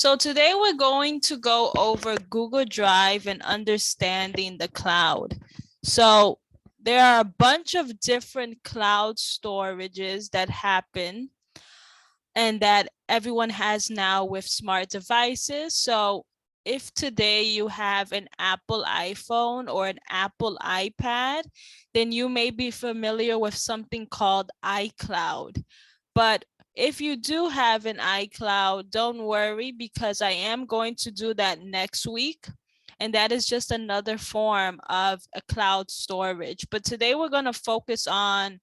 So today we're going to go over Google Drive and understanding the cloud. So there are a bunch of different cloud storages that happen and that everyone has now with smart devices. So if today you have an Apple iPhone or an Apple iPad, then you may be familiar with something called iCloud. But if you do have an iCloud, don't worry, because I am going to do that next week. And that is just another form of a cloud storage. But today we're going to focus on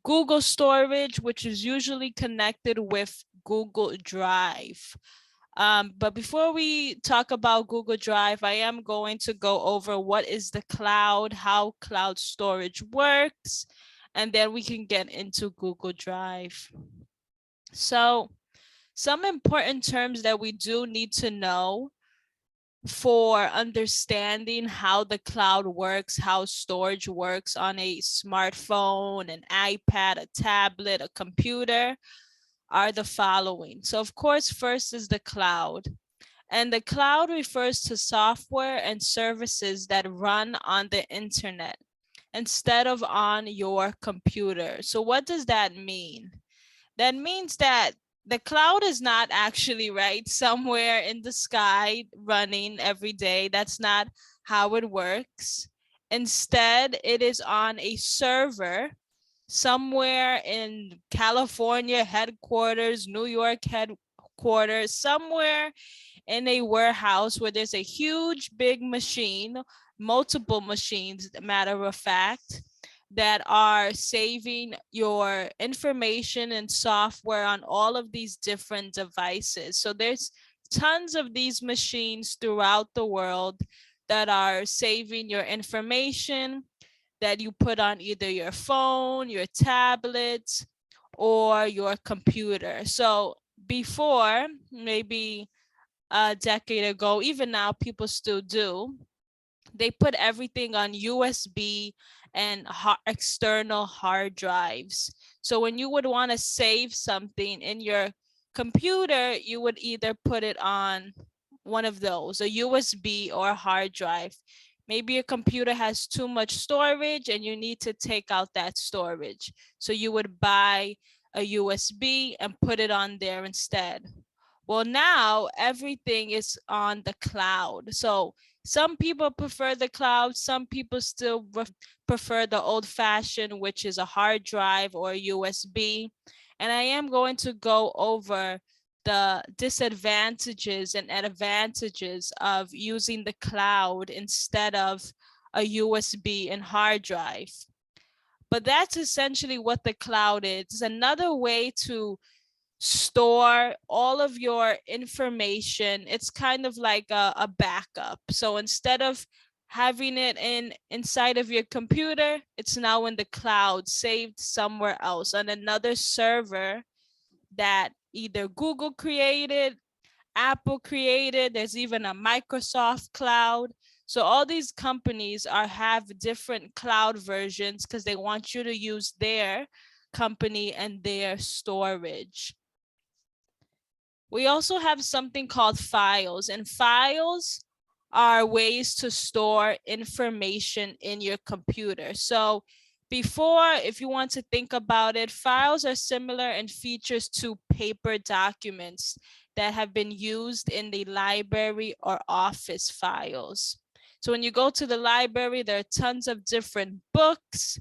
Google storage, which is usually connected with Google Drive. But before we talk about Google Drive, I am going to go over what is the cloud, how cloud storage works, and then we can get into Google Drive. So some important terms that we do need to know for understanding how the cloud works, how storage works on a smartphone, an iPad, a tablet, a computer are the following. So of course, first is the cloud. And the cloud refers to software and services that run on the internet instead of on your computer. So what does that mean? That means that the cloud is not actually right somewhere in the sky running every day. That's not how it works. Instead, it is on a server somewhere in California headquarters, New York headquarters, somewhere in a warehouse where there's a huge big machine, multiple machines, matter of fact, that are saving your information and software on all of these different devices. So there's tons of these machines throughout the world that are saving your information that you put on either your phone, your tablet, or your computer. So before, maybe a decade ago, even now people still do, they put everything on USB and external hard drives. So when you would want to save something in your computer, you would either put it on one of those, a USB or a hard drive. Maybe your computer has too much storage and you need to take out that storage. So you would buy a USB and put it on there instead. Well, now everything is on the cloud. So some people prefer the cloud. Some people still prefer the old fashioned, which is a hard drive or a USB. And I am going to go over the disadvantages and advantages of using the cloud instead of a USB and hard drive. But that's essentially what the cloud is. It's another way to store all of your information. It's kind of like a backup. So instead of having it inside of your computer, it's now in the cloud, saved somewhere else on another server that either Google created, Apple created, there's even a Microsoft cloud. So all these companies have different cloud versions because they want you to use their company and their storage. We also have something called files, and files are ways to store information in your computer. So before, if you want to think about it, files are similar in features to paper documents that have been used in the library or office files. So when you go to the library, there are tons of different books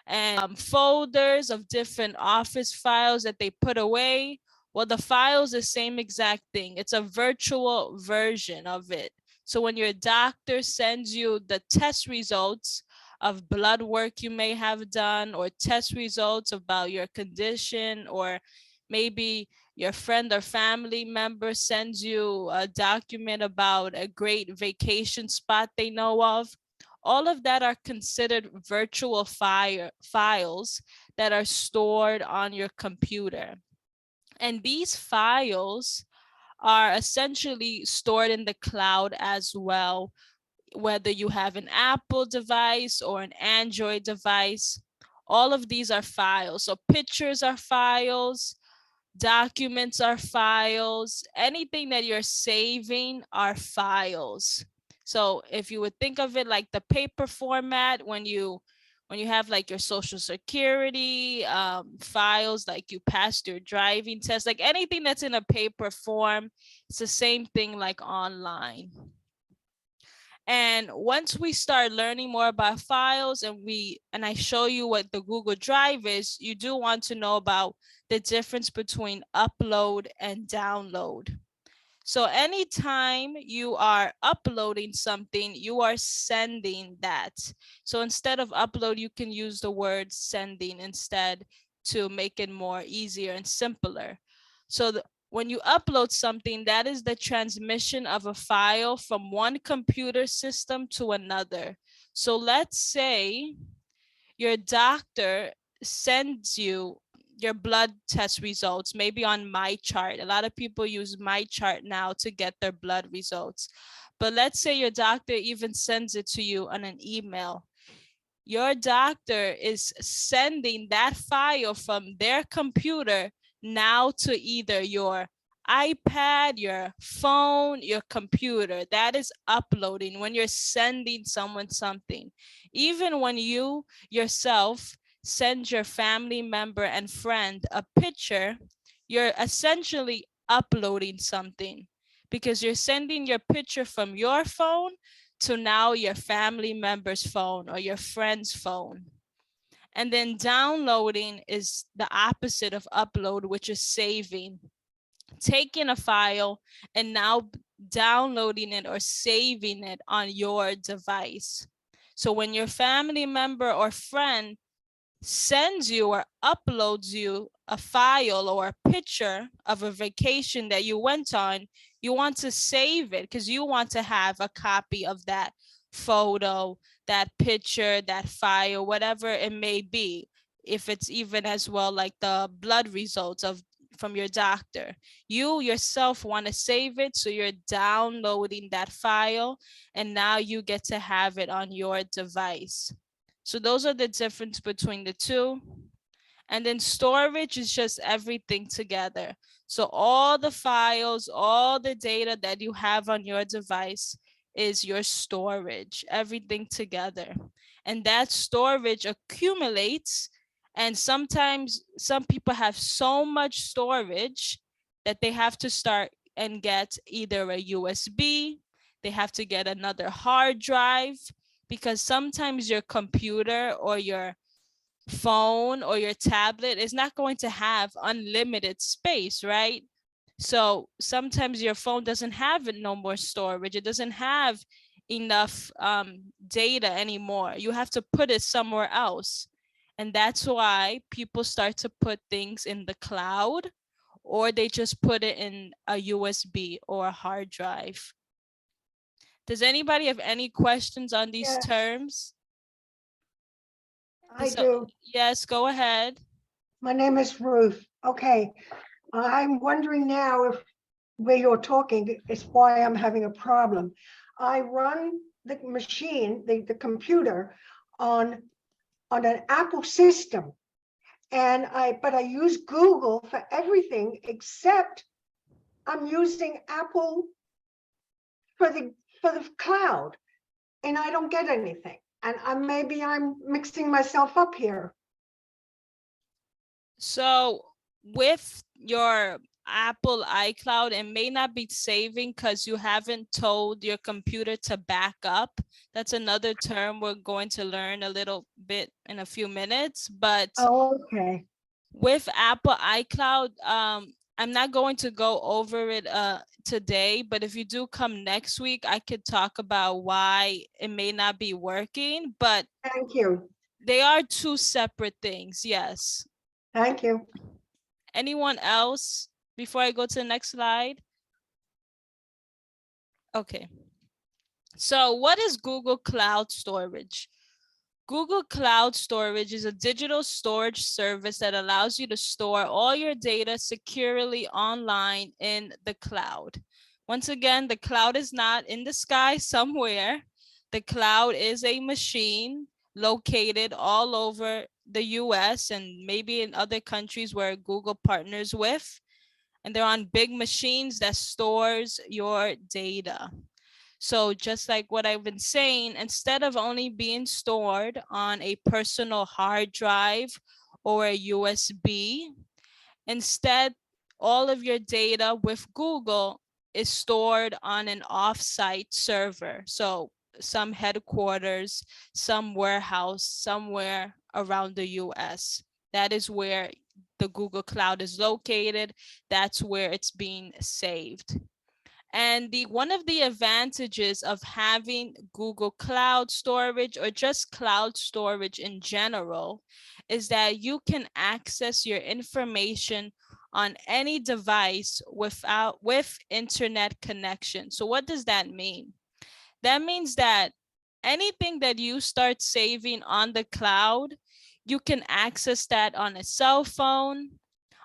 and folders of different office files that they put away. Well, the file is the same exact thing. It's a virtual version of it. So when your doctor sends you the test results of blood work you may have done, or test results about your condition, or maybe your friend or family member sends you a document about a great vacation spot they know of, all of that are considered virtual files that are stored on your computer. And these files are essentially stored in the cloud as well, whether you have an Apple device or an Android device. All of these are files. So pictures are files, Documents are files. Anything that you're saving are files. So if you would think of it like the paper format, when you have like your social security files, like you passed your driving test, like anything that's in a paper form, it's the same thing like online. And once we start learning more about files and I show you what the Google Drive is, you do want to know about the difference between upload and download. So anytime you are uploading something, you are sending that. So instead of upload, you can use the word sending instead to make it more easier and simpler. So when you upload something, that is the transmission of a file from one computer system to another. So let's say your doctor sends you your blood test results, maybe on my chart. A lot of people use my chart now to get their blood results. But let's say your doctor even sends it to you on an email. Your doctor is sending that file from their computer now to either your iPad, your phone, your computer. That is uploading when you're sending someone something. Even when you yourself send your family member and friend a picture, you're essentially uploading something because you're sending your picture from your phone to now your family member's phone or your friend's phone. And then downloading is the opposite of upload, which is saving. Taking a file and now downloading it or saving it on your device. So when your family member or friend sends you or uploads you a file or a picture of a vacation that you went on, you want to save it because you want to have a copy of that photo, that picture, that file, whatever it may be. If it's even as well like the blood results of from your doctor, you yourself want to save it, so you're downloading that file and now you get to have it on your device. So those are the difference between the two. And then storage is just everything together. So all the files, all the data that you have on your device is your storage, everything together. And that storage accumulates. And sometimes some people have so much storage that they have to start and get either a USB, they have to get another hard drive, because sometimes your computer or your phone or your tablet is not going to have unlimited space, right? So sometimes your phone doesn't have it no more storage. It doesn't have enough data anymore. You have to put it somewhere else. And that's why people start to put things in the cloud, or they just put it in a USB or a hard drive. Does anybody have any questions on these Yes, terms? I do. Yes, go ahead. My name is Ruth. Okay, I'm wondering now if where you're talking is why I'm having a problem. I run the machine, the computer on an Apple system, and I use Google for everything except I'm using Apple for the cloud, and I don't get anything. And maybe I'm mixing myself up here. So with your Apple iCloud, it may not be saving because you haven't told your computer to back up. That's another term we're going to learn a little bit in a few minutes. But Oh, okay. with Apple iCloud, I'm not going to go over it today, but if you do come next week, I could talk about why it may not be working, but Thank you. they are two separate things, yes. Thank you. Anyone else before I go to the next slide? Okay. So what is Google Cloud Storage? Google Cloud Storage is a digital storage service that allows you to store all your data securely online in the cloud. Once again, the cloud is not in the sky somewhere. The cloud is a machine located all over the US and maybe in other countries where Google partners with. and they're on big machines that stores your data. So just like what I've been saying, instead of only being stored on a personal hard drive or a USB, instead, all of your data with Google is stored on an offsite server. So some headquarters, some warehouse, somewhere around the US. That is where the Google Cloud is located. That's where it's being saved. And one of the advantages of having Google Cloud storage or just cloud storage in general is that you can access your information on any device with internet connection. So what does that mean? That means that anything that you start saving on the cloud, you can access that on a cell phone,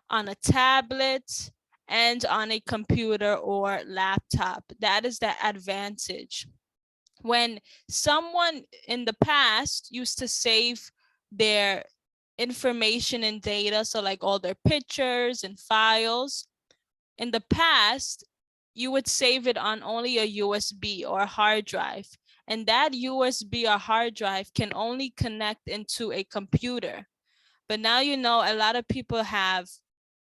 on a tablet, and on a computer or laptop. That is the advantage. When someone in the past used to save their information and data, so like all their pictures and files, in the past, you would save it on only a USB or a hard drive. And that USB or hard drive can only connect into a computer. But now, you know, a lot of people have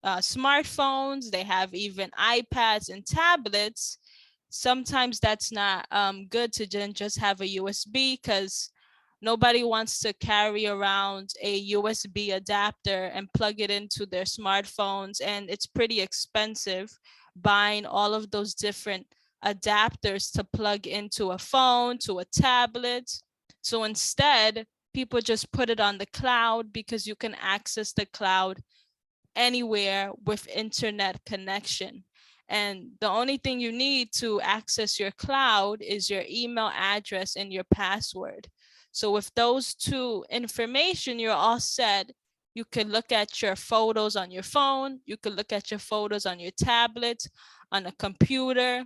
smartphones, they have even iPads and tablets. Sometimes that's not good to just have a USB because nobody wants to carry around a USB adapter and plug it into their smartphones. And it's pretty expensive buying all of those different adapters to plug into a phone, to a tablet. So instead, people just put it on the cloud because you can access the cloud anywhere with internet connection. And the only thing you need to access your cloud is your email address and your password. So with those two information, you're all set. You can look at your photos on your phone. You can look at your photos on your tablet, on a computer.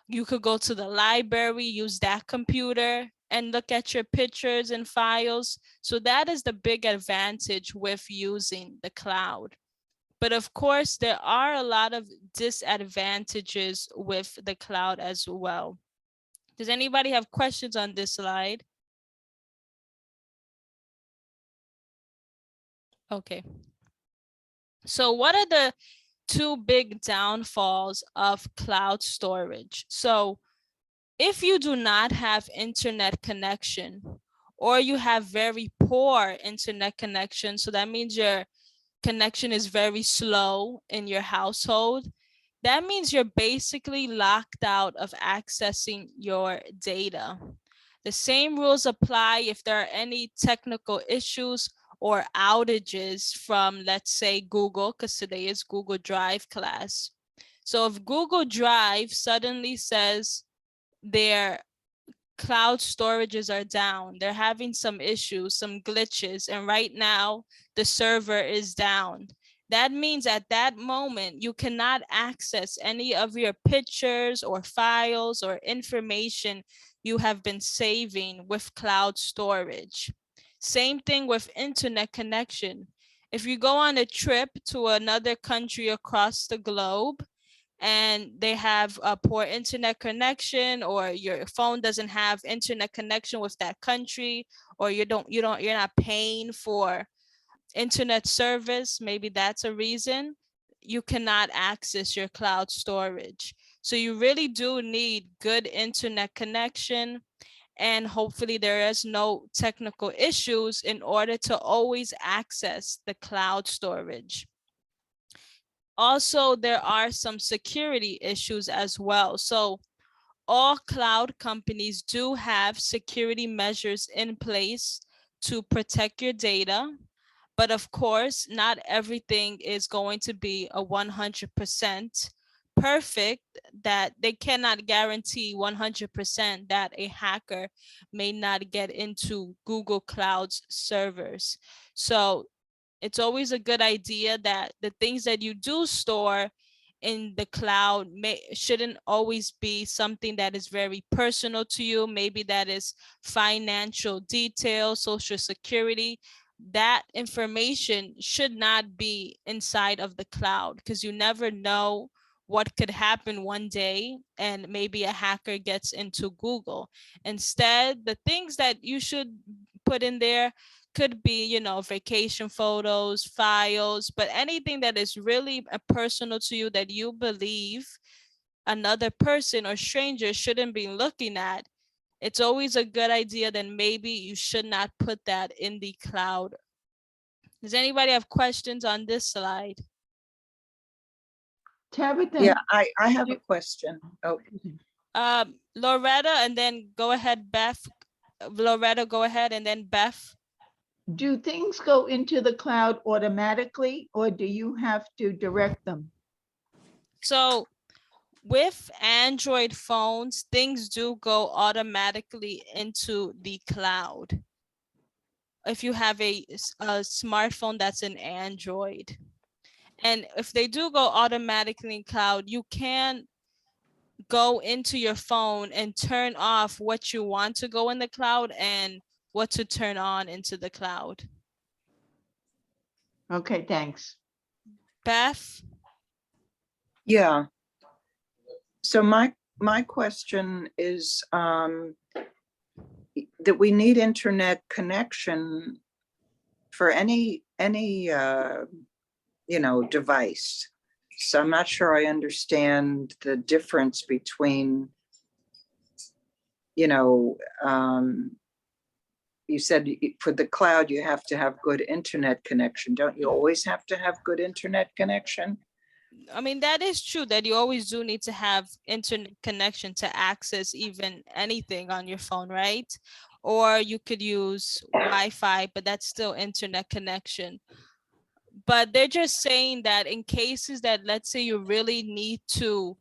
You could go to the library, use that computer, and look at your pictures and files. So that is the big advantage with using the cloud. But of course, there are a lot of disadvantages with the cloud as well. Does anybody have questions on this slide? Okay. So what are the two big downfalls of cloud storage? So if you do not have internet connection, or you have very poor internet connection, so that means your connection is very slow in your household, that means you're basically locked out of accessing your data. The same rules apply if there are any technical issues or outages from, let's say, Google, because today is Google Drive class. So if Google Drive suddenly says their cloud storages are down, they're having some issues, some glitches, and right now the server is down, that means at that moment you cannot access any of your pictures or files or information you have been saving with cloud storage. Same thing with internet connection. If you go on a trip to another country across the globe and they have a poor internet connection, or your phone doesn't have internet connection with that country, or you're not paying for internet service, maybe that's a reason, you cannot access your cloud storage. So you really do need good internet connection, and hopefully there is no technical issues in order to always access the cloud storage. Also, there are some security issues as well. So all cloud companies do have security measures in place to protect your data. But of course, not everything is going to be a 100% perfect, that they cannot guarantee 100% that a hacker may not get into Google Cloud's servers. So it's always a good idea that the things that you do store in the cloud shouldn't always be something that is very personal to you. Maybe that is financial detail, social security. That information should not be inside of the cloud because you never know what could happen one day and maybe a hacker gets into Google. Instead, the things that you should put in there could be, you know, vacation photos, files, but anything that is really personal to you that you believe another person or stranger shouldn't be looking at, it's always a good idea that maybe you should not put that in the cloud. Does anybody have questions on this slide? Tabitha. Yeah, I have a question. Oh, Loretta, and then go ahead, Beth. Loretta, go ahead, and then Beth. Do things go into the cloud automatically, or do you have to direct them? So with Android phones, things do go automatically into the cloud. If you have a smartphone that's an Android. And if they do go automatically in cloud, you can go into your phone and turn off what you want to go in the cloud and what to turn on into the cloud. Okay, thanks. Beth? yeah. So my question is that we need internet connection for any you know, device. So I'm not sure I understand the difference between, you know, you said for the cloud, you have to have good internet connection. Don't you always have to have good internet connection? I mean, that is true that you always do need to have internet connection to access even anything on your phone, right? Or you could use Wi-Fi, but that's still internet connection. But they're just saying that in cases that, let's say you really need to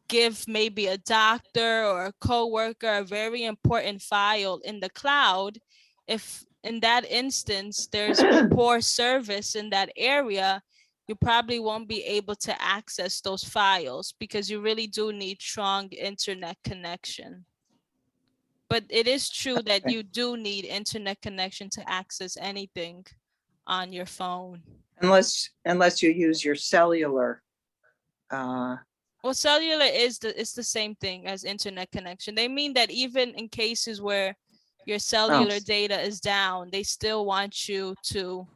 give maybe a doctor or a coworker a very important file in the cloud, if in that instance there's poor service in that area, you probably won't be able to access those files because you really do need strong internet connection. But it is true that you do need internet connection to access anything on your phone. Unless you use your cellular. Well, cellular is the same thing as internet connection. They mean that even in cases where your cellular data is down, they still want you to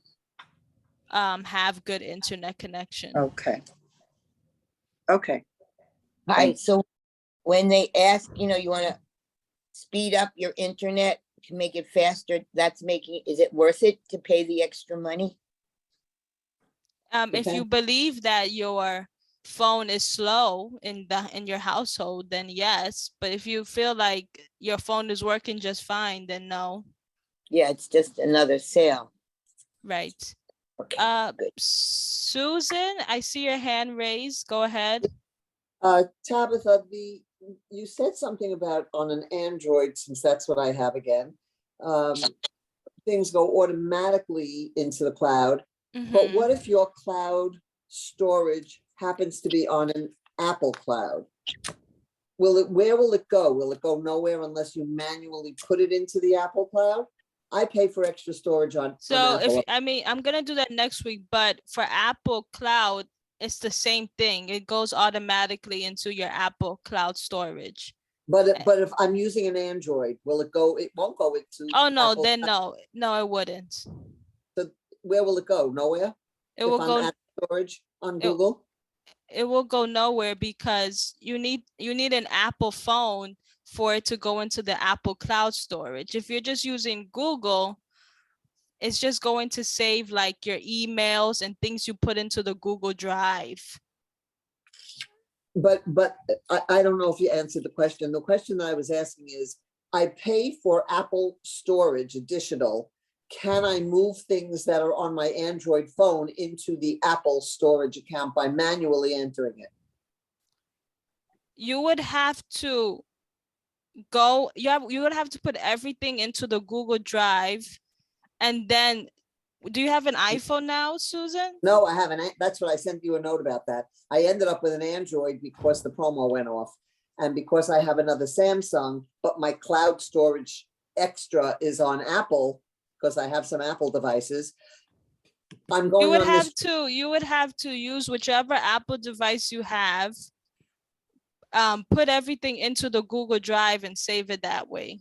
have good internet connection. Okay. Okay. All right, so when they ask, you know, you want to speed up your internet to make it faster, that's making, is it worth it to pay the extra money? If you believe that your phone is slow in your household, then yes. But if you feel like your phone is working just fine, then no. Yeah, it's just another sale. Right. Okay, good. Susan, I see your hand raised. Go ahead. Tabitha, you said something about on an Android, since that's what I have again. Things go automatically into the cloud. But what if your cloud storage happens to be on an Apple cloud? Where will it go? Will it go nowhere unless you manually put it into the Apple cloud? I pay for extra storage on So Apple. I'm gonna do that next week, but for Apple Cloud, it's the same thing. It goes automatically into your Apple Cloud storage. But if I'm using an Android, will it go? It won't go into. Oh no, Apple then Cloud. no, it wouldn't. So where will it go? Nowhere. It will go. Storage on Google. It will go nowhere because you need an Apple phone for it to go into the Apple Cloud storage. If you're just using Google, it's just going to save like your emails and things you put into the Google Drive. But I don't know if you answered the question. The question I was asking is, I pay for Apple storage additional. Can I move things that are on my Android phone into the Apple storage account by manually entering it? You would have to go, you would have to put everything into the Google Drive. And then, do you have an iPhone now, Susan? No, I haven't. That's what I sent you a note about that. I ended up with an Android because the promo went off. And because I have another Samsung, but my cloud storage extra is on Apple, because I have some Apple devices. I'm You going would on have this, to, you would have to use whichever Apple device you have. Put everything into the Google Drive and save it that way.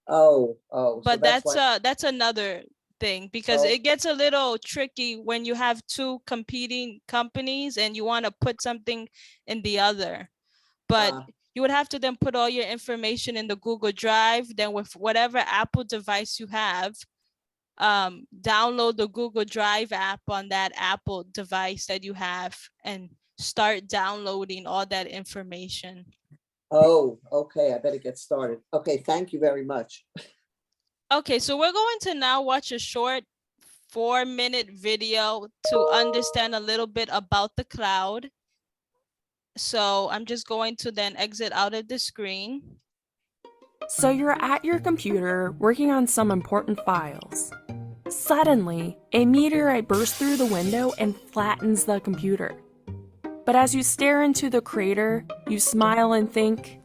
so But that's why, that's another thing, because Oh. it gets a little tricky when you have two competing companies and you want to put something in the other. But Ah. you would have to then put all your information in the Google Drive. Then with whatever Apple device you have, download the Google Drive app on that Apple device that you have and start downloading all that information. okay, I better get started. Okay, thank you very much. Okay, so we're going to now watch a short 4-minute video to understand a little bit about the cloud. So I'm just going to then exit out of the screen. So you're at your computer working on some important files. Suddenly, a meteorite bursts through the window and flattens the computer. But as you stare into the crater, you smile and think,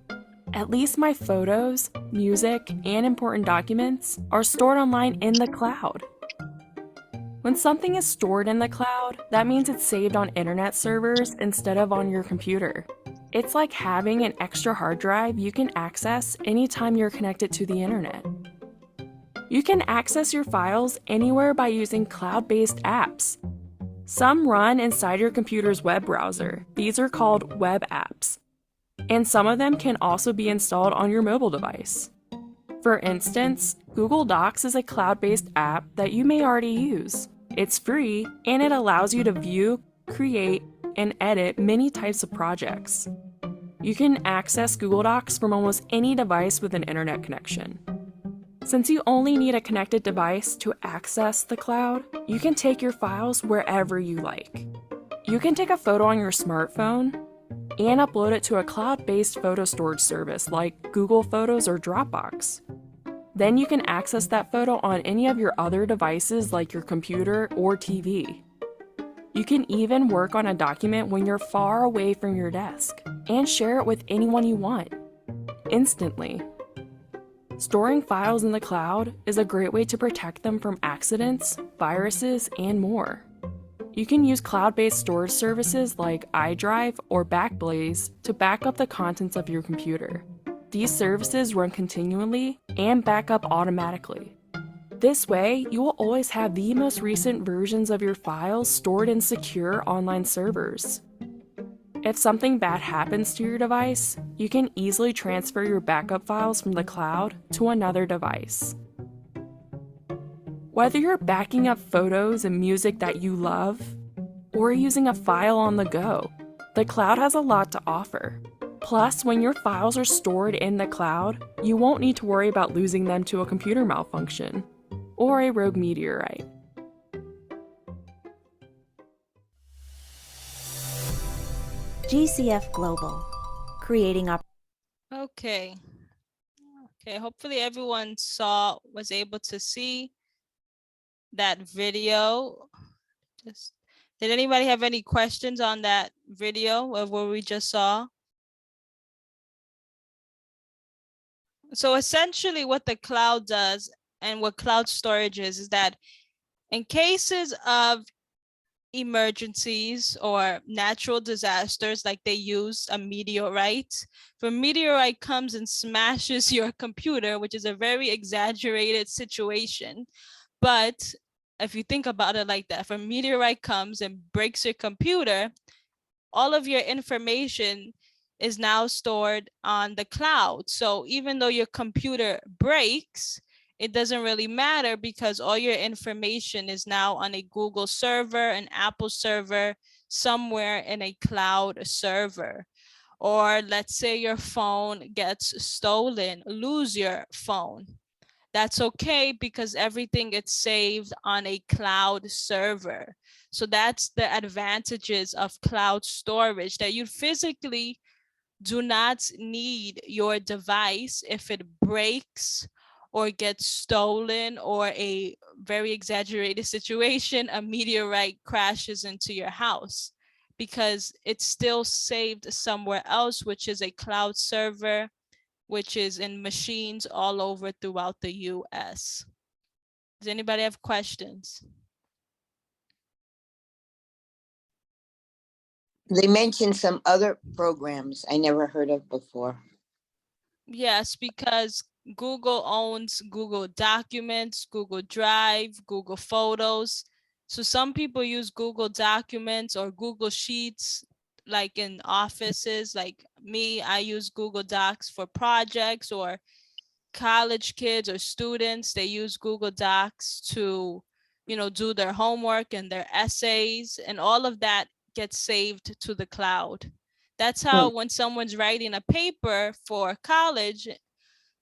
at least my photos, music, and important documents are stored online in the cloud. When something is stored in the cloud, that means it's saved on internet servers instead of on your computer. It's like having an extra hard drive you can access anytime you're connected to the internet. You can access your files anywhere by using cloud-based apps. Some run inside your computer's web browser. These are called web apps. And some of them can also be installed on your mobile device. For instance, Google Docs is a cloud-based app that you may already use. It's free, and it allows you to view, create, and edit many types of projects. You can access Google Docs from almost any device with an internet connection. Since you only need a connected device to access the cloud, you can take your files wherever you like. You can take a photo on your smartphone and upload it to a cloud-based photo storage service like Google Photos or Dropbox. Then you can access that photo on any of your other devices like your computer or TV. You can even work on a document when you're far away from your desk and share it with anyone you want, instantly. Storing files in the cloud is a great way to protect them from accidents, viruses, and more. You can use cloud-based storage services like iDrive or Backblaze to back up the contents of your computer. These services run continually and back up automatically. This way, you will always have the most recent versions of your files stored in secure online servers. If something bad happens to your device, you can easily transfer your backup files from the cloud to another device. Whether you're backing up photos and music that you love, or using a file on the go, the cloud has a lot to offer. Plus, when your files are stored in the cloud, you won't need to worry about losing them to a computer malfunction or a rogue meteorite. GCF Global, creating Okay. Okay, hopefully everyone was able to see that video. Did anybody have any questions on that video of what we just saw? So essentially what the cloud does and what cloud storage is that in cases of emergencies or natural disasters, like they use a meteorite, if a meteorite comes and smashes your computer, which is a very exaggerated situation, but if you think about it like that, if a meteorite comes and breaks your computer, all of your information is now stored on the cloud. So even though your computer breaks, it doesn't really matter because all your information is now on a Google server, an Apple server, somewhere in a cloud server. Or let's say your phone gets stolen, lose your phone. That's okay because everything gets saved on a cloud server. So that's the advantages of cloud storage, that you physically do not need your device if it breaks or gets stolen, or a very exaggerated situation, a meteorite crashes into your house, because it's still saved somewhere else, which is a cloud server, which is in machines all over throughout the US. Does anybody have questions? They mentioned some other programs I never heard of before. Yes, because Google owns Google Documents, Google Drive, Google Photos. So some people use Google Documents or Google Sheets, like in offices. Like me, I use Google Docs for projects, or college kids or students, they use Google Docs to, do their homework and their essays, and all of that gets saved to the cloud. That's how when someone's writing a paper for college,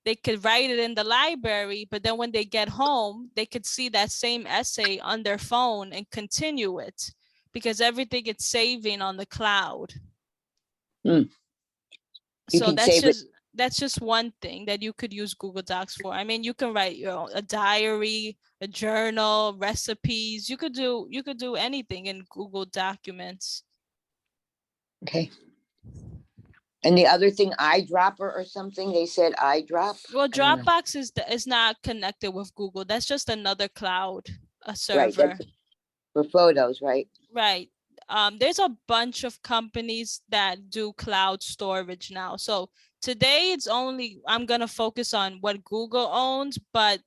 they could write it in the library, but then when they get home, they could see that same essay on their phone and continue it, because everything is saving on the cloud. You So can save it. that's just one thing that you could use Google Docs for. I mean, you can write a diary, a journal, recipes. You could do anything in Google Documents. Okay. And the other thing, iDropper or something, they said iDrop. Well, I don't know. Dropbox is not connected with Google. That's just another cloud, a Right, server. that's for photos, right? Right. There's a bunch of companies that do cloud storage now. So today I'm gonna focus on what Google owns, but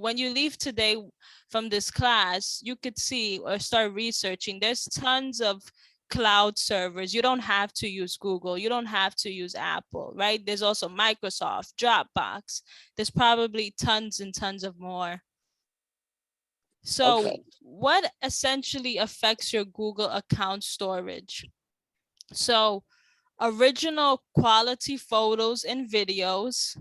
when you leave today from this class, you could see or start researching. There's tons of cloud servers. You don't have to use Google. You don't have to use Apple, right? There's also Microsoft, Dropbox. There's probably tons and tons of more. So Okay. what essentially affects your Google account storage? So original quality photos and videos,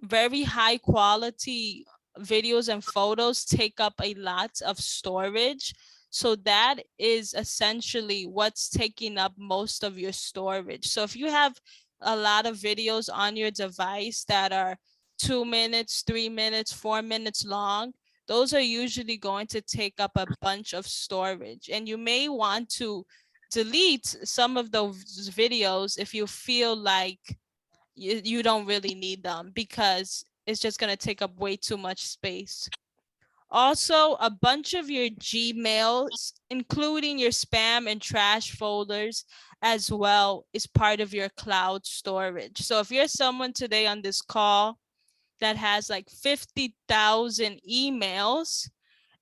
very high quality videos and photos take up a lot of storage. So that is essentially what's taking up most of your storage. So if you have a lot of videos on your device that are 2 minutes, 3 minutes, 4 minutes long, those are usually going to take up a bunch of storage. And you may want to delete some of those videos if you feel like you don't really need them, because it's just going to take up way too much space. Also, a bunch of your Gmails, including your spam and trash folders as well, is part of your cloud storage. So if you're someone today on this call that has like 50,000 emails,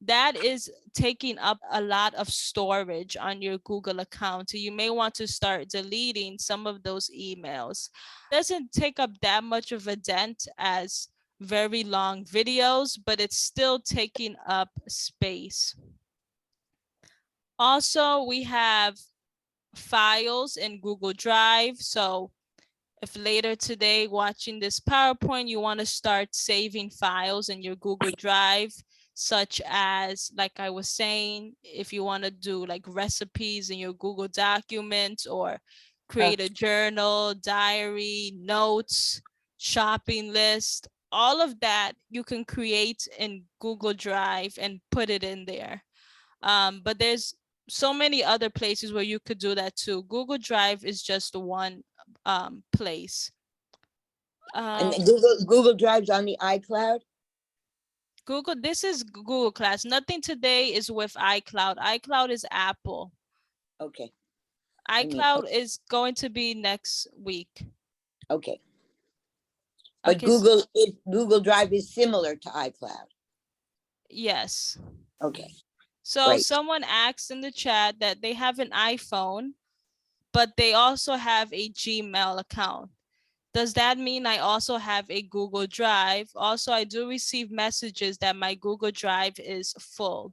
that is taking up a lot of storage on your Google account. So you may want to start deleting some of those emails. It doesn't take up that much of a dent as very long videos, but it's still taking up space. Also, we have files in Google Drive. So if later today watching this PowerPoint, you want to start saving files in your Google Drive, such as, like I was saying, if you want to do like recipes in your Google Documents, or create a journal, diary, notes, shopping list, all of that you can create in Google Drive and put it in there. But there's so many other places where you could do that too. Google Drive is just one place. And Google Drive's on the iCloud? This is Google Class. Nothing today is with iCloud. iCloud is Apple. Okay. iCloud is going to be next week. Okay. But Okay, Google Drive is similar to iCloud. yes. Okay. So Great. someone asked in the chat that they have an iPhone, but they also have a Gmail account. Does that mean I also have a Google Drive? Also, I do receive messages that my Google Drive is full.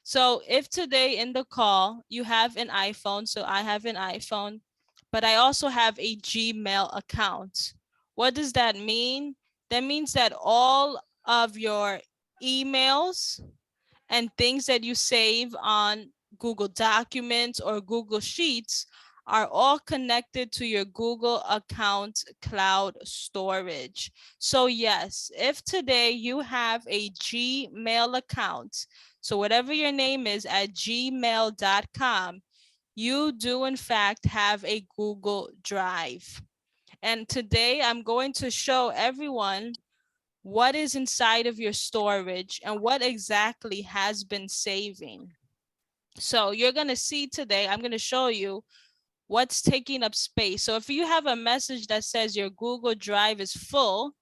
So if today in the call you have an iPhone, so I have an iPhone, but I also have a Gmail account. What does that mean? That means that all of your emails and things that you save on Google Documents or Google Sheets are all connected to your Google account cloud storage. So yes, if today you have a Gmail account, so whatever your name is at gmail.com, you do in fact have a Google Drive. And today I'm going to show everyone what is inside of your storage and what exactly has been saving. So you're going to see today, I'm going to show you what's taking up space. So if you have a message that says your Google Drive is full,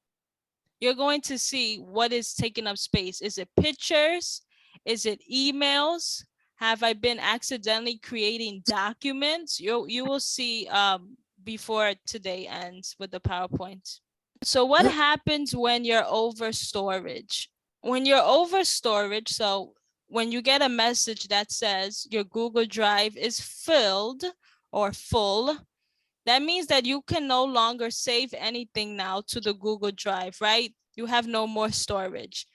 you're going to see what is taking up space. Is it pictures? Is it emails? Have I been accidentally creating documents? You will see before today ends with the PowerPoint. So what happens when you're over storage? When you're over storage, so when you get a message that says your Google Drive is filled or full, that means that you can no longer save anything now to the Google Drive, right? You have no more storage.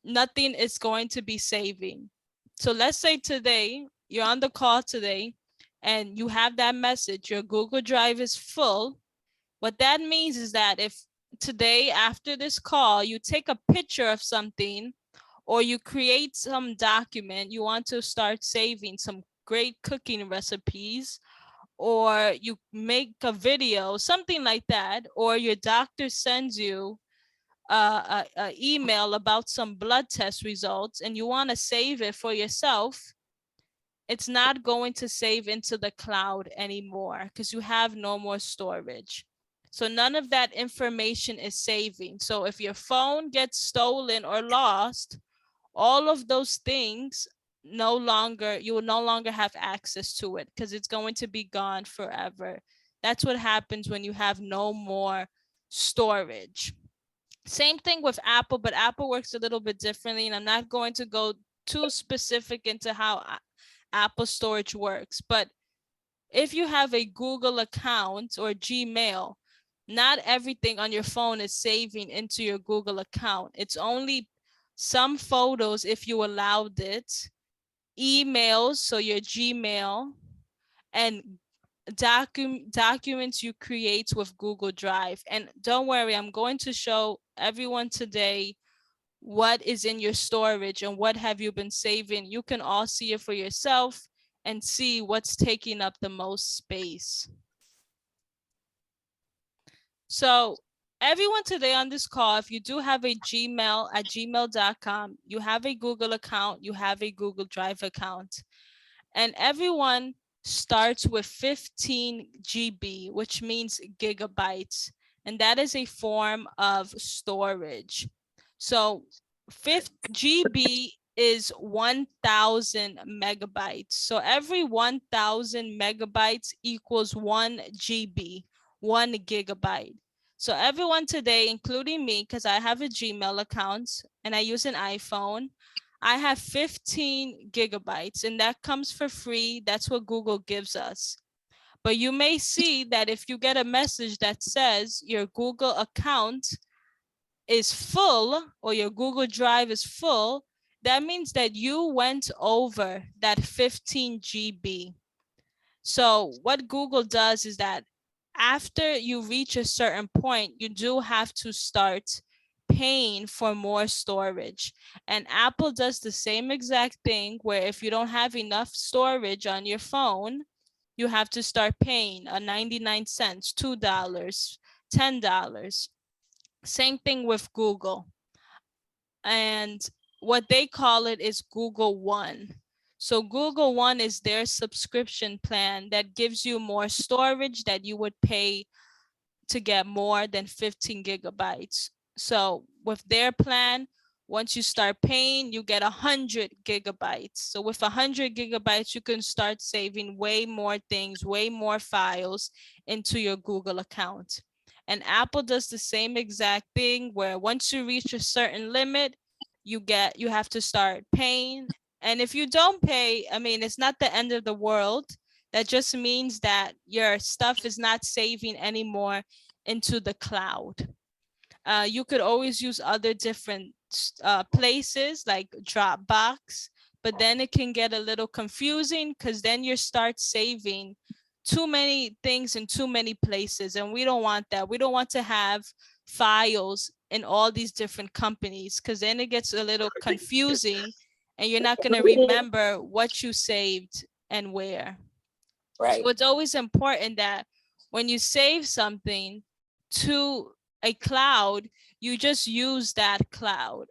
Nothing is going to be saving. So let's say today, you're on the call today, and you have that message, your Google Drive is full. What that means is that if today, after this call, you take a picture of something, or you create some document, you want to start saving some great cooking recipes, or you make a video, something like that, or your doctor sends you a email about some blood test results and you want to save it for yourself, it's not going to save into the cloud anymore because you have no more storage. So none of that information is saving. So if your phone gets stolen or lost, all of those things you will no longer have access to it because it's going to be gone forever. That's what happens when you have no more storage. Same thing with Apple, but Apple works a little bit differently, and I'm not going to go too specific into how Apple storage works. But if you have a Google account or Gmail, not everything on your phone is saving into your Google account. It's only some photos if you allowed it, emails, so your Gmail, and documents you create with Google Drive. And don't worry, I'm going to show everyone today what is in your storage and what have you been saving. You can all see it for yourself and see what's taking up the most space. So everyone today on this call, if you do have a Gmail at gmail.com, you have a Google account, you have a Google Drive account, and everyone starts with 15 GB, which means gigabytes, and that is a form of storage. So 5 GB is 1,000 megabytes. So every 1,000 megabytes equals 1 GB, 1 gigabyte. So everyone today, including me, because I have a Gmail account and I use an iPhone, I have 15 gigabytes, and that comes for free. That's what Google gives us. But you may see that if you get a message that says your Google account is full or your Google Drive is full, that means that you went over that 15 GB. So what Google does is that after you reach a certain point, you do have to start paying for more storage. And Apple does the same exact thing, where if you don't have enough storage on your phone, you have to start paying 99 cents, $2, $10. Same thing with Google. And what they call it is Google One. So Google One is their subscription plan that gives you more storage that you would pay to get more than 15 gigabytes. So with their plan, once you start paying, you get 100 gigabytes. So with 100 gigabytes, you can start saving way more things, way more files into your Google account. And Apple does the same exact thing, where once you reach a certain limit, you have to start paying. And if you don't pay, I mean, it's not the end of the world. That just means that your stuff is not saving anymore into the cloud. You could always use other different places like Dropbox, but then it can get a little confusing because then you start saving too many things in too many places, and we don't want that. We don't want to have files in all these different companies, because then it gets a little confusing and you're not going to remember what you saved and where. Right. So it's always important that when you save something to a cloud, you just use that cloud.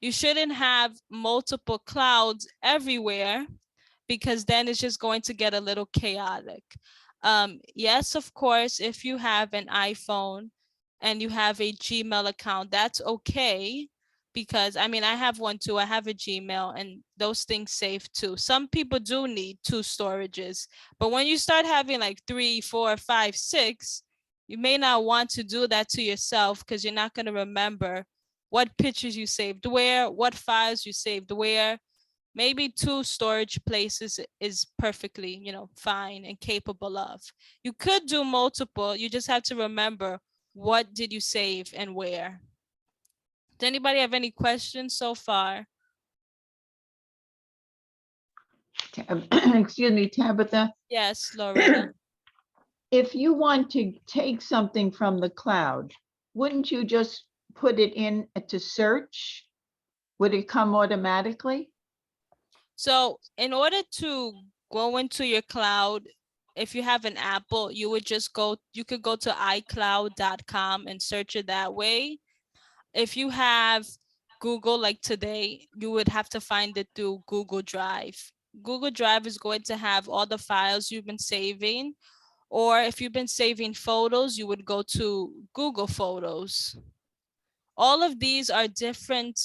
You shouldn't have multiple clouds everywhere, because then it's just going to get a little chaotic. Yes, of course, if you have an iPhone and you have a Gmail account, that's okay. Because I mean, I have one too. I have a Gmail and those things save too. Some people do need 2 storages, but when you start having like 3, 4, 5, 6, you may not want to do that to yourself because you're not going to remember what pictures you saved where, what files you saved where. Maybe 2 storage places is perfectly, fine and capable of. You could do multiple. You just have to remember what did you save and where. Does anybody have any questions so far? Excuse me, Tabitha. Yes, Loretta. If you want to take something from the cloud, wouldn't you just put it in to search? Would it come automatically? So in order to go into your cloud, if you have an Apple, you could go to iCloud.com and search it that way. If you have Google, like today, you would have to find it through Google Drive. Google Drive is going to have all the files you've been saving. Or if you've been saving photos, you would go to Google Photos. All of these are different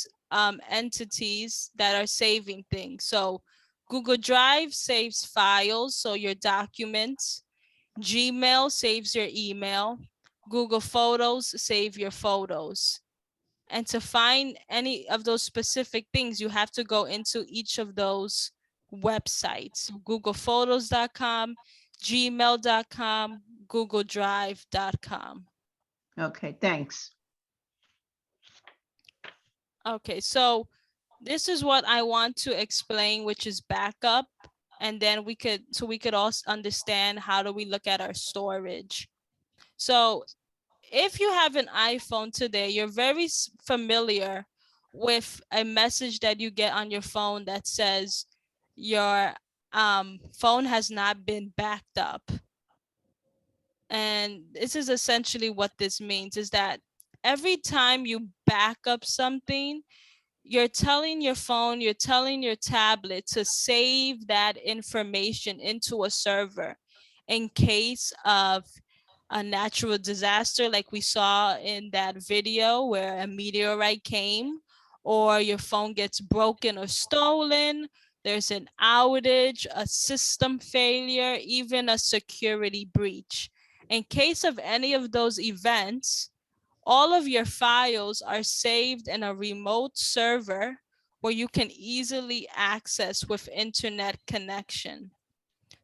entities that are saving things. So Google Drive saves files, so your documents. Gmail saves your email. Google Photos save your photos. And to find any of those specific things, you have to go into each of those websites, googlephotos.com, gmail.com, googledrive.com. Okay, thanks. Okay, so this is what I want to explain, which is backup. And then we could also understand how do we look at our storage. So if you have an iPhone today, you're very familiar with a message that you get on your phone that says your phone has not been backed up. And this is essentially what this means, is that every time you back up something, you're telling your phone, you're telling your tablet to save that information into a server in case of a natural disaster like we saw in that video where a meteorite came, or your phone gets broken or stolen, there's an outage, a system failure, even a security breach. In case of any of those events, all of your files are saved in a remote server where you can easily access with internet connection.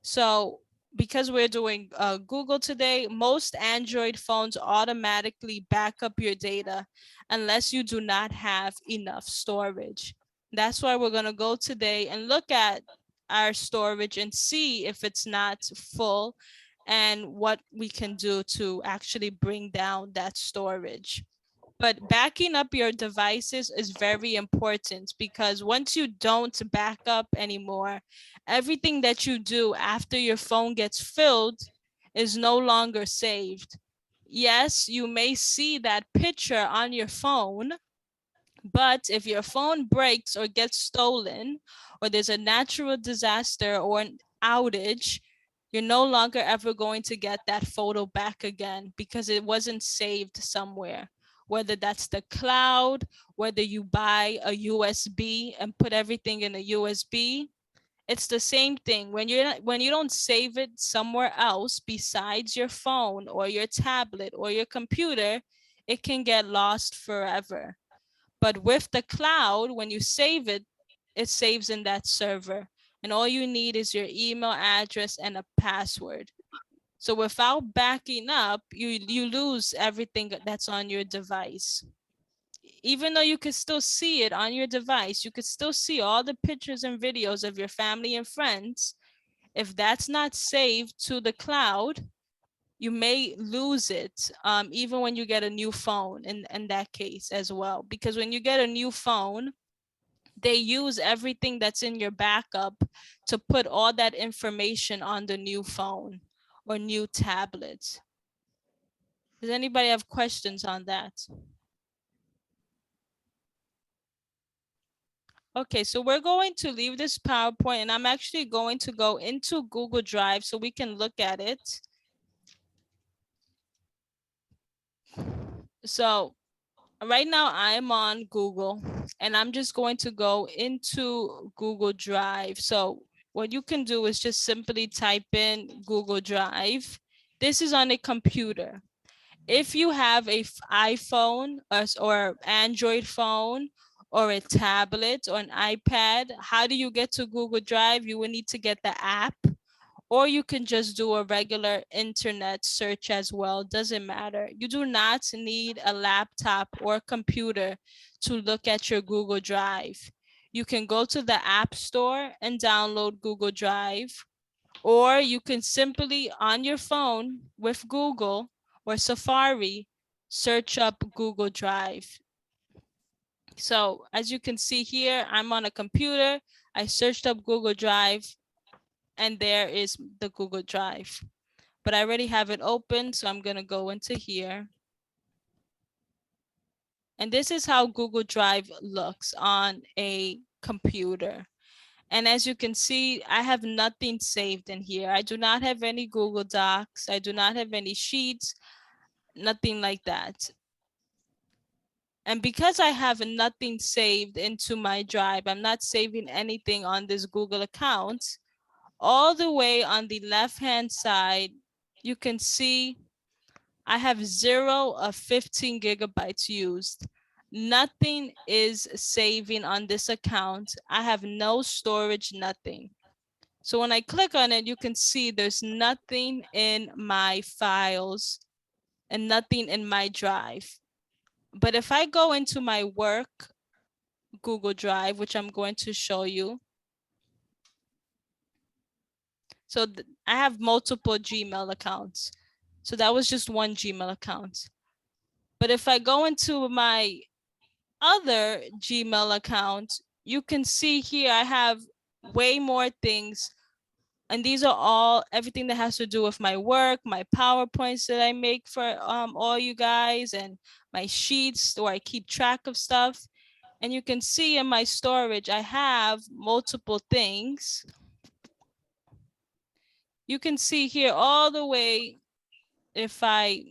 So because we're doing Google today, most Android phones automatically back up your data unless you do not have enough storage. That's why we're going to go today and look at our storage and see if it's not full and what we can do to actually bring down that storage. But backing up your devices is very important, because once you don't back up anymore, everything that you do after your phone gets filled is no longer saved. Yes, you may see that picture on your phone, but if your phone breaks or gets stolen, or there's a natural disaster or an outage, you're no longer ever going to get that photo back again because it wasn't saved somewhere. Whether that's the cloud, whether you buy a USB and put everything in a USB, it's the same thing. When you don't save it somewhere else besides your phone or your tablet or your computer, it can get lost forever. But with the cloud, when you save it, it saves in that server. And all you need is your email address and a password. So without backing up, you lose everything that's on your device. Even though you could still see it on your device, you could still see all the pictures and videos of your family and friends. If that's not saved to the cloud, you may lose it, even when you get a new phone in that case as well. Because when you get a new phone, they use everything that's in your backup to put all that information on the new phone or new tablet. Does anybody have questions on that? Okay, so we're going to leave this PowerPoint and I'm actually going to go into Google Drive so we can look at it. So right now I'm on Google and I'm just going to go into Google Drive. So what you can do is just simply type in Google Drive. This is on a computer. If you have a iPhone or Android phone or a tablet or an iPad, how do you get to Google Drive? You will need to get the app, or you can just do a regular internet search as well. Doesn't matter. You do not need a laptop or computer to look at your Google Drive. You can go to the App Store and download Google Drive, or you can simply on your phone with Google or Safari, search up Google Drive. So as you can see here, I'm on a computer. I searched up Google Drive and there is the Google Drive. But I already have it open, so I'm gonna go into here. And this is how Google Drive looks on a computer. And as you can see, I have nothing saved in here. I do not have any Google Docs. I do not have any sheets, nothing like that. And because I have nothing saved into my drive, I'm not saving anything on this Google account. All the way on the left-hand side, you can see I have 0 of 15 gigabytes used. Nothing is saving on this account. I have no storage, nothing. So when I click on it, you can see there's nothing in my files and nothing in my drive. But if I go into my work Google Drive, which I'm going to show you. So I have multiple Gmail accounts. So that was just one Gmail account. But if I go into my other Gmail account, you can see here I have way more things. And these are all everything that has to do with my work, my PowerPoints that I make for all you guys, and my sheets where I keep track of stuff. And you can see in my storage, I have multiple things. You can see here all the way, if I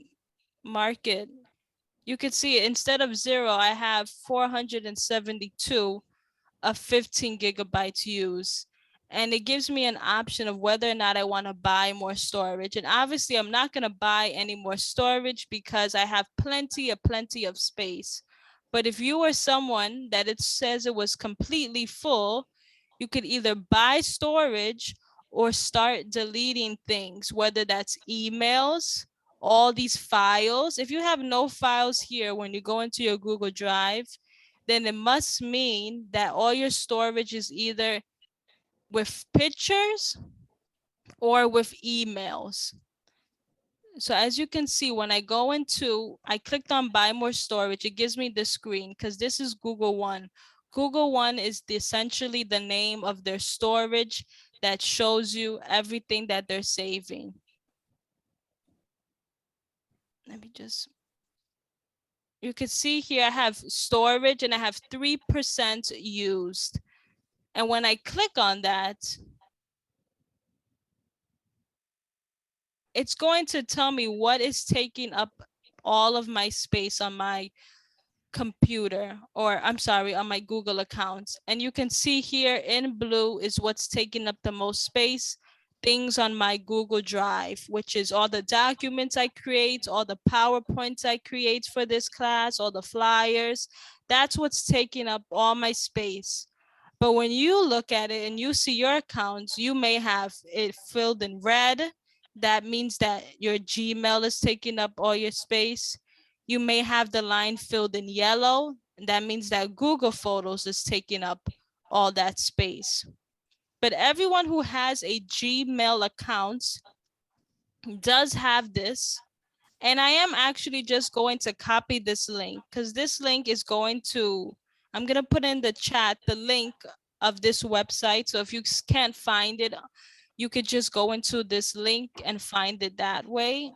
mark it, you can see instead of 0, I have 472 of 15 gigabytes used. And it gives me an option of whether or not I want to buy more storage. And obviously I'm not going to buy any more storage because I have plenty of space. But if you were someone that it says it was completely full, you could either buy storage or start deleting things, whether that's emails, all these files. If you have no files here when you go into your Google Drive, then it must mean that all your storage is either with pictures or with emails. So as you can see, when I go into, I clicked on buy more storage, it gives me this screen because this is Google One. Google One is essentially the name of their storage that shows you everything that they're saving. Let me just, you can see here I have storage and I have 3% used. And when I click on that, it's going to tell me what is taking up all of my space on my computer, or I'm sorry, on my Google accounts. And you can see here in blue is what's taking up the most space, things on my Google Drive, which is all the documents I create, all the PowerPoints I create for this class, all the flyers. That's what's taking up all my space. But when you look at it and you see your accounts, you may have it filled in red. That means that your Gmail is taking up all your space. You may have the line filled in yellow. And that means that Google Photos is taking up all that space. But everyone who has a Gmail account does have this. And I am actually just going to copy this link because this link is going to, I'm going to put in the chat the link of this website. So if you can't find it, you could just go into this link and find it that way.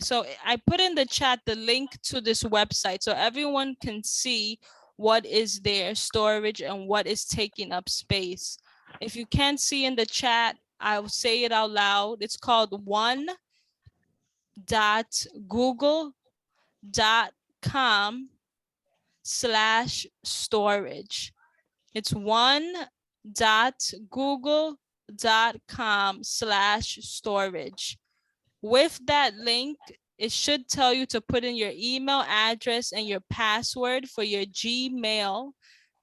So I put in the chat the link to this website so everyone can see what is their storage and what is taking up space. If you can't see in the chat, I'll say it out loud. It's called one.google.com/storage. It's one.google.com/storage. With that link, it should tell you to put in your email address and your password for your Gmail.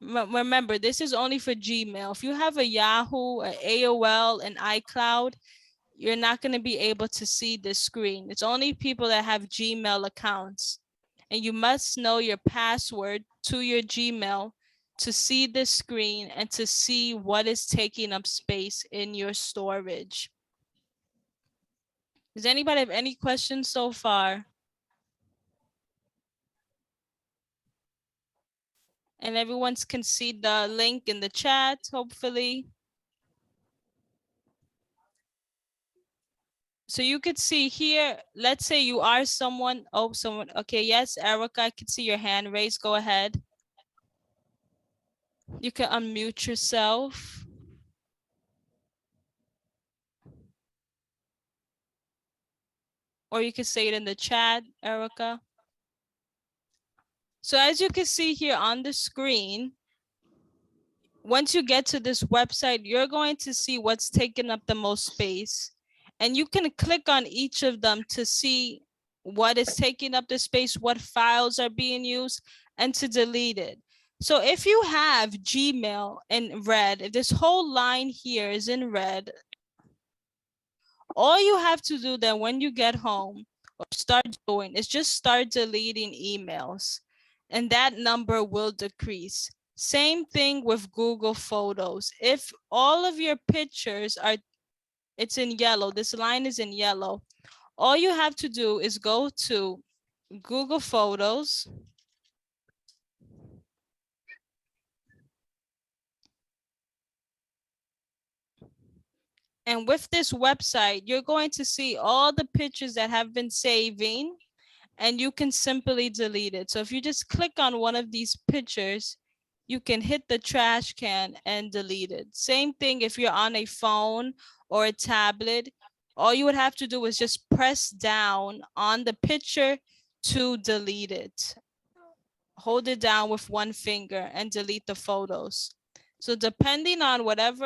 Remember, this is only for Gmail. If you have a Yahoo, an AOL, an iCloud, you're not going to be able to see the screen. It's only people that have Gmail accounts. And you must know your password to your Gmail to see the screen and to see what is taking up space in your storage. Does anybody have any questions so far? And everyone can see the link in the chat, hopefully. So you could see here, let's say you are someone, okay, yes, Erica, I can see your hand raised, go ahead. You can unmute yourself. Or you can say it in the chat, Erica. So as you can see here on the screen, once you get to this website, you're going to see what's taking up the most space. And you can click on each of them to see what is taking up the space, what files are being used, and to delete it. So if you have Gmail in red, if this whole line here is in red, all you have to do then when you get home or start doing is just start deleting emails, and that number will decrease. Same thing with Google Photos. If all of your pictures are, it's in yellow, this line is in yellow, all you have to do is go to Google Photos. And with this website, you're going to see all the pictures that have been saving, and you can simply delete it. So if you just click on one of these pictures, you can hit the trash can and delete it. Same thing if you're on a phone or a tablet, all you would have to do is just press down on the picture to delete it. Hold it down with one finger and delete the photos. So depending on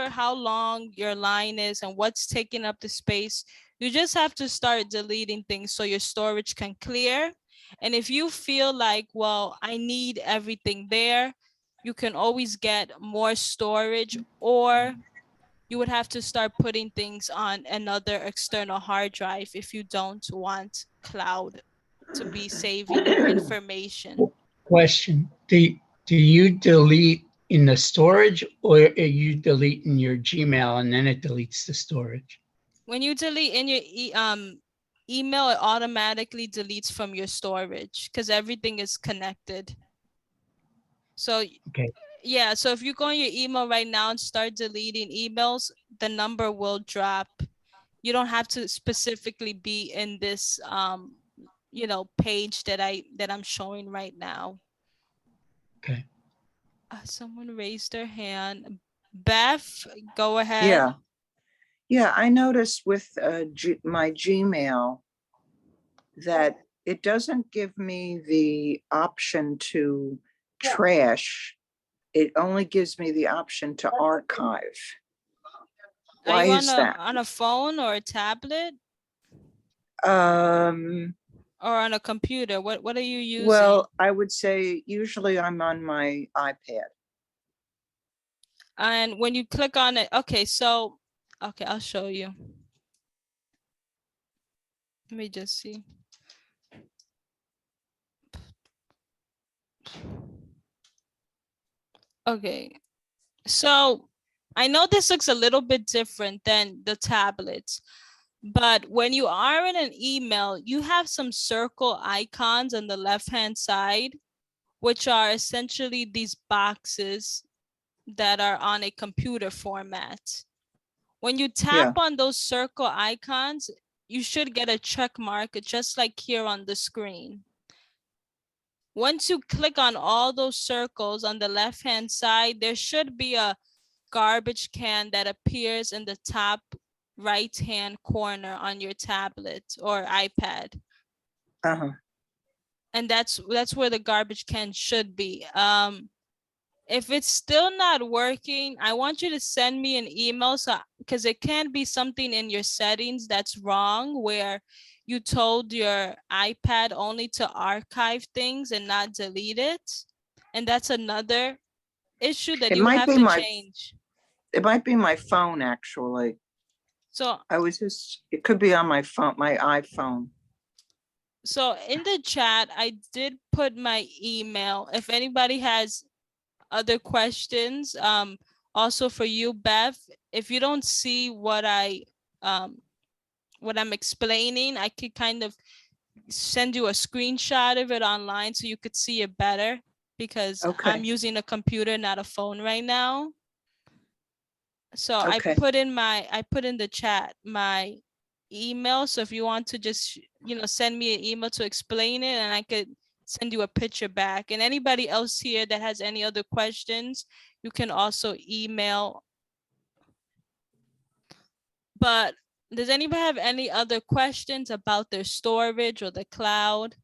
how long your line is and what's taking up the space, you just have to start deleting things so your storage can clear. And if you feel like, well, I need everything there, you can always get more storage, or you would have to start putting things on another external hard drive if you don't want cloud to be saving your information. Question, do you delete in the storage, or are you deleting your Gmail and then it deletes the storage? When you delete in your email, it automatically deletes from your storage because everything is connected. So Okay. Yeah, so if you go on your email right now and start deleting emails, the number will drop. You don't have to specifically be in this page that I'm showing right now. Okay. Someone raised their hand. Beth, go ahead. Yeah, I noticed with my Gmail that it doesn't give me the option to trash. It only gives me the option to archive. Why is that? On a phone or a tablet? Or on a computer? What are you using? Well, I would say usually I'm on my iPad. And when you click on it, okay, I'll show you. Let me just see. Okay, so I know this looks a little bit different than the tablets, but when you are in an email, you have some circle icons on the left-hand side, which are essentially these boxes that are on a computer format. When you tap on those circle icons, you should get a check mark just like here on the screen. Once you click on all those circles on the left-hand side, there should be a garbage can that appears in the top right-hand corner on your tablet or iPad. Uh-huh. And that's where the garbage can should be. If it's still not working, I want you to send me an email, so because it can be something in your settings that's wrong, where you told your iPad only to archive things and not delete it. And that's another issue that It you might have be to my- change. It might be my phone, actually. So It could be on my phone, my iPhone. So in the chat, I did put my email. If anybody has other questions, also for you, Beth, if you don't see what I'm explaining, I could kind of send you a screenshot of it online so you could see it better, because Okay. I'm using a computer, not a phone right now. So Okay. I put in the chat my email. So if you want to just, send me an email to explain it, and I could send you a picture back. And anybody else here that has any other questions, you can also email. But does anybody have any other questions about their storage or the cloud?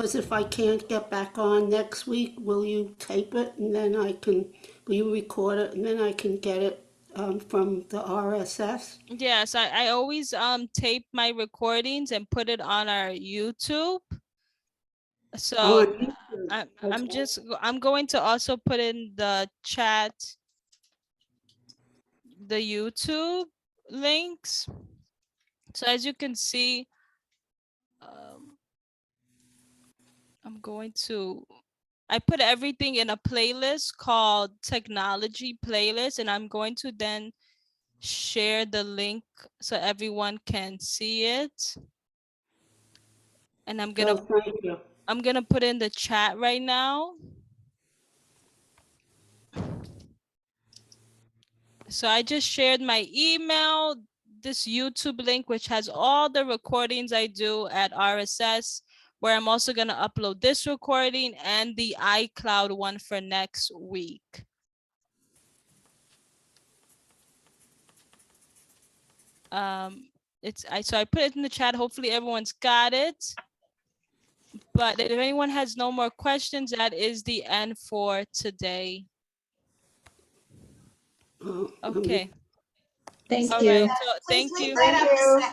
Was if I can't get back on next week, will you tape it and then will you record it and then I can get it from the RSS? Yes, I always tape my recordings and put it on our YouTube. So On YouTube. I'm going to also put in the chat the YouTube links. So as you can see, I put everything in a playlist called technology playlist, and I'm going to then share the link so everyone can see it. And I'm gonna Thank you. put in the chat right now. So I just shared my email, this YouTube link, which has all the recordings I do at RSS, where I'm also going to upload this recording and the iCloud one for next week. So I put it in the chat. Hopefully everyone's got it. But if anyone has no more questions, that is the end for today. Okay. Thank All you. right. So thank you. Thank you.